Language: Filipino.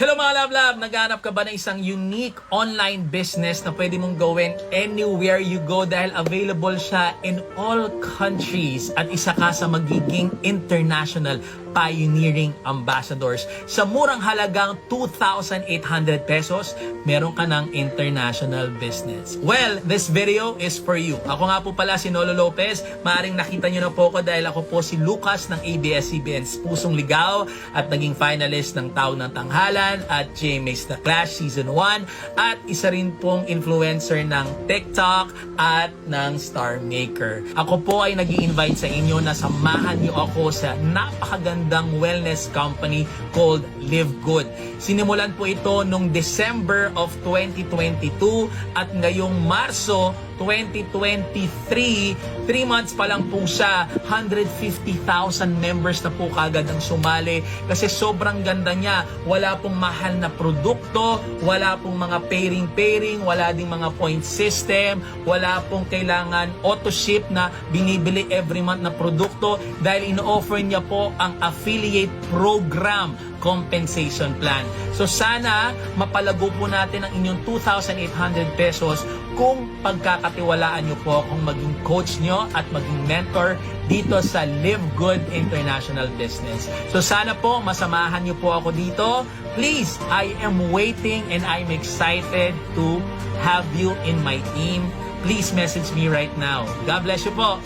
Hello mga love-love! Naghanap ka ba ng isang unique online business na pwede mong gawin anywhere you go dahil available siya in all countries at isa ka sa magiging international pioneering ambassadors. Sa murang halagang 2,800 pesos, meron ka ng international business. Well, this video is for you. Ako nga po pala si Nolo Lopez. Maaring nakita nyo na po ako dahil ako po si Lucas ng ABS-CBN's Pusong Ligaw at naging finalist ng Tao ng Tanghalan at GMA's The Clash Season 1 at isa rin pong influencer ng TikTok at ng Star Maker. Ako po ay nag-i-invite sa inyo na samahan niyo ako sa napakagandang wellness company called Live Good. Sinimulan po ito noong December of 2022 at ngayong Marso 2023, 3 months pa lang po siya, 150,000 members na po kagad ang sumali kasi sobrang ganda niya. Wala pong mahal na produkto, wala pong mga pairing, wala ding mga point system, wala pong kailangan auto-ship na binibili every month na produkto dahil ino-offer niya po ang affiliate program compensation plan. So sana mapalago po natin ang inyong 2,800 pesos kung pagkakatiwalaan nyo po akong maging coach nyo at maging mentor dito sa Live Good International Business. So sana po masamahan nyo po ako dito. Please, I am waiting and I'm excited to have you in my team. Please message me right now. God bless you po.